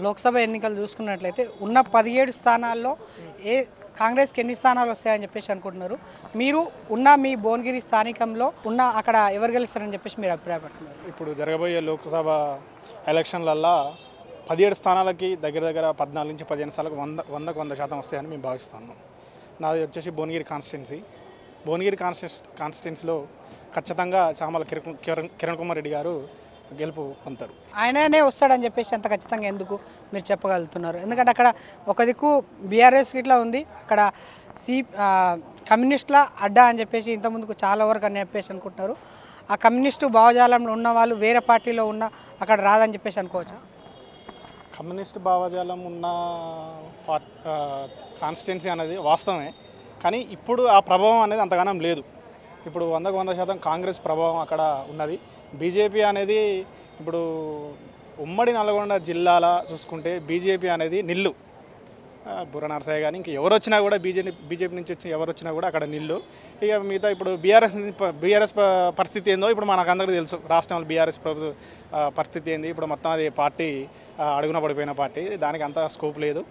లోక్సభ ఎన్నికలు చూసుకున్నట్లయితే ఉన్న 17 స్థానాల్లో కాంగ్రెస్కి ఎన్ని స్థానాలు వస్తాయని చెప్పేసి అనుకుంటున్నారు? మీరు ఉన్న మీ భువనగిరి స్థానికంలో ఉన్న అక్కడ ఎవరు గెలుస్తారని చెప్పేసి మీరు అభిప్రాయపడుతున్నారు? ఇప్పుడు జరగబోయే లోక్సభ ఎలక్షన్లల్లో 17 స్థానాలకి దగ్గర 14 నుంచి 15 స్థానాలకు 100% వస్తాయని మేము భావిస్తున్నాం. నాది వచ్చేసి భువనగిరి కాన్స్టిట్యున్సీ. భువనగిరి కాన్స్టిట్యున్సీలో ఖచ్చితంగా చామల కిరణ్ కుమార్ రెడ్డి గారు గెలుపు పొందుతారు. ఆయననే వస్తాడని చెప్పేసి అంత ఖచ్చితంగా ఎందుకు మీరు చెప్పగలుగుతున్నారు? ఎందుకంటే అక్కడ ఒక దిక్కు బీఆర్ఎస్ ఇట్లా ఉంది, అక్కడ కమ్యూనిస్టుల అడ్డా అని చెప్పేసి ఇంతకుముందుకు చాలా వరకు అని చెప్పేసి అనుకుంటున్నారు. ఆ కమ్యూనిస్టు భావజాలంలో ఉన్న వాళ్ళు వేరే పార్టీలో ఉన్న అక్కడ రాదని చెప్పేసి అనుకోవచ్చా? కమ్యూనిస్ట్ భావజాలం ఉన్న కాన్స్టిట్యున్సీ అనేది వాస్తవమే, కానీ ఇప్పుడు ఆ ప్రభావం అనేది అంతగానం లేదు. ఇప్పుడు 100% కాంగ్రెస్ ప్రభావం అక్కడ ఉన్నది. బీజేపీ అనేది ఇప్పుడు ఉమ్మడి నల్గొండ జిల్లాల చూసుకుంటే బీజేపీ అనేది నిల్లు. బుర్ర నరసయ్య కానీ ఇంక ఎవరు వచ్చినా కూడా బీజేపీ నుంచి వచ్చి ఎవరు వచ్చినా కూడా అక్కడ నిల్లు. ఇక మిగతా ఇప్పుడు బీఆర్ఎస్ పరిస్థితి ఏందో ఇప్పుడు మనకందరికీ తెలుసు. రాష్ట్రంలో బీఆర్ఎస్ పరిస్థితి ఏంది, ఇప్పుడు మొత్తం అది పార్టీ అడుగున పడిపోయిన పార్టీ, దానికి అంత స్కోప్ లేదు.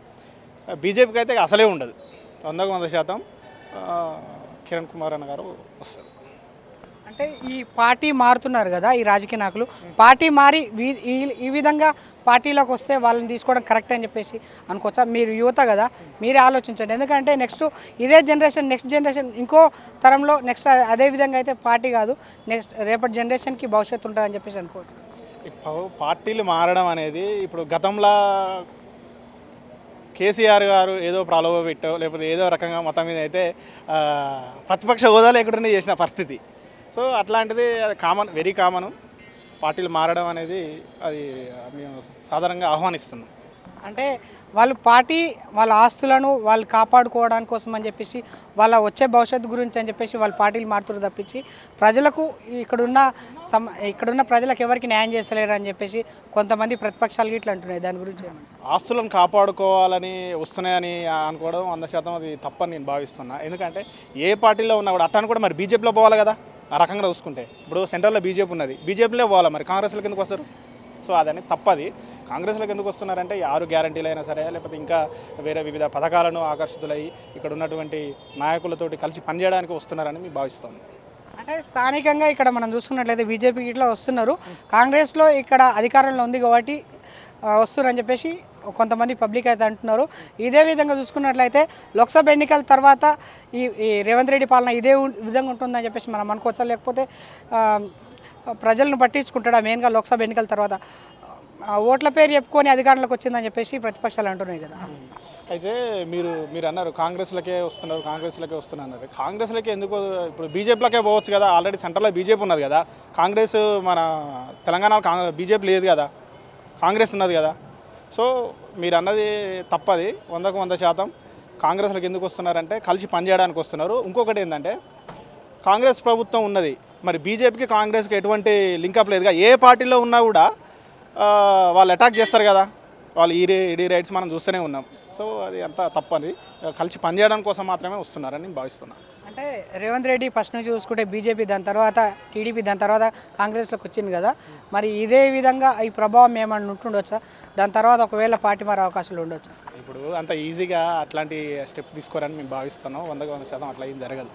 బీజేపీకి అయితే అసలే ఉండదు. 100% కిరణ్ కుమార్ అన్న గారు వస్తారు. అంటే ఈ పార్టీ మారుతున్నారు కదా ఈ రాజకీయ నాయకులు, పార్టీ మారి ఈ విధంగా పార్టీలోకి వస్తే వాళ్ళని తీసుకోవడం కరెక్ట్ అని చెప్పేసి అనుకోవచ్చా? మీరు యువత కదా, మీరే ఆలోచించండి. ఎందుకంటే నెక్స్ట్ నెక్స్ట్ జనరేషన్ ఇంకో తరంలో నెక్స్ట్ అదే విధంగా అయితే పార్టీ కాదు, నెక్స్ట్ రేపటి జనరేషన్కి భవిష్యత్తు ఉంటుందని చెప్పేసి అనుకోవచ్చు. ఇప్పుడు పార్టీలు మారడం అనేది ఇప్పుడు గతంలో కేసీఆర్ గారు ఏదో ప్రలోభ పెట్టో లేకపోతే ఏదో రకంగా మొత్తం మీద అయితే ప్రతిపక్ష హోదా లేకుండా చేసిన పరిస్థితి. సో అట్లాంటిది అది వెరీ కామన్. పార్టీలు మారడం అనేది అది మేము సాధారణంగా ఆహ్వానిస్తున్నాం. అంటే వాళ్ళు వాళ్ళ ఆస్తులను వాళ్ళు కాపాడుకోవడానికి కోసం అని చెప్పేసి వాళ్ళ వచ్చే భవిష్యత్తు గురించి అని చెప్పేసి వాళ్ళు పార్టీలు మారుతున్నారు తప్పించి ప్రజలకు ఇక్కడున్న ప్రజలకు ఎవరికి న్యాయం చేస్తలేరు అని చెప్పేసి కొంతమంది ప్రతిపక్షాలు ఇట్లా అంటున్నాయి. దాని గురించి ఆస్తులను కాపాడుకోవాలని వస్తున్నాయని అనుకోవడం 100% అది తప్పని నేను భావిస్తున్నా. ఎందుకంటే ఏ పార్టీలో ఉన్నా కూడా అట్టాను కూడా మరి బీజేపీలో పోవాలి కదా. ఆ రకంగా చూసుకుంటే ఇప్పుడు సెంట్రల్లో బీజేపీ ఉన్నది, బీజేపీలో పోవాలి, మరి కాంగ్రెస్లోకి ఎందుకు వస్తారు? సో అదని తప్పది. కాంగ్రెస్లోకి ఎందుకు వస్తున్నారంటే 6 గ్యారంటీలు అయినా సరే లేకపోతే ఇంకా వేరే వివిధ పథకాలను ఆకర్షితులై ఇక్కడ ఉన్నటువంటి నాయకులతోటి కలిసి పనిచేయడానికి వస్తున్నారని మేము భావిస్తాము. అంటే స్థానికంగా ఇక్కడ మనం చూసుకున్నట్లయితే బీజేపీకి ఇట్లా వస్తున్నారు, కాంగ్రెస్లో ఇక్కడ అధికారంలో ఉంది కాబట్టి వస్తున్నారని చెప్పేసి కొంతమంది పబ్లిక్ అయితే అంటున్నారు. ఇదే విధంగా చూసుకున్నట్లయితే లోక్సభ ఎన్నికల తర్వాత ఈ రేవంత్ రెడ్డి పాలన ఇదే విధంగా ఉంటుందని చెప్పేసి మనం అనుకోవచ్చా? లేకపోతే ప్రజలను పట్టించుకుంటాడా మెయిన్గా లోక్సభ ఎన్నికల తర్వాత? ఓట్ల పేరు చెప్పుకొని అధికారంలోకి వచ్చిందని చెప్పేసి ప్రతిపక్షాలు అంటున్నాయి కదా. అయితే మీరు అన్నారు కాంగ్రెస్లకే వస్తున్నారు అన్నారు. కాంగ్రెస్లకే ఎందుకు? ఇప్పుడు బీజేపీలకే పోవచ్చు కదా. ఆల్రెడీ సెంట్రల్లో బీజేపీ ఉన్నది కదా. కాంగ్రెస్ మన తెలంగాణలో బీజేపీ లేదు కదా, కాంగ్రెస్ ఉన్నది కదా. సో మీరు అన్నది తప్పది. 100% కాంగ్రెస్లకు ఎందుకు వస్తున్నారంటే కలిసి పనిచేయడానికి వస్తున్నారు. ఇంకొకటి ఏంటంటే కాంగ్రెస్ ప్రభుత్వం ఉన్నది, మరి బీజేపీకి కాంగ్రెస్కి ఎటువంటి లింకప్ లేదుగా. ఏ పార్టీలో ఉన్నా కూడా వాళ్ళు అటాక్ చేస్తారు కదా, వాళ్ళు ఈడీ రైట్స్ మనం చూస్తూనే ఉన్నాం. సో అది అంతా తప్పది. కలిసి పనిచేయడం కోసం మాత్రమే వస్తున్నారని భావిస్తున్నాను. అంటే రేవంత్ రెడ్డి ఫస్ట్ నుంచి చూసుకుంటే బీజేపీ, దాని తర్వాత టీడీపీ, దాని తర్వాత కాంగ్రెస్లోకి వచ్చింది కదా. మరి ఇదే విధంగా ఈ ప్రభావం ఏమన్నా ఉంటుండొచ్చా? దాని తర్వాత ఒకవేళ పార్టీ మారే అవకాశాలు ఉండొచ్చా? ఇప్పుడు అంత ఈజీగా అట్లాంటి స్టెప్ తీసుకోరని మేము భావిస్తున్నాం. 100% అట్లా ఏం జరగదు.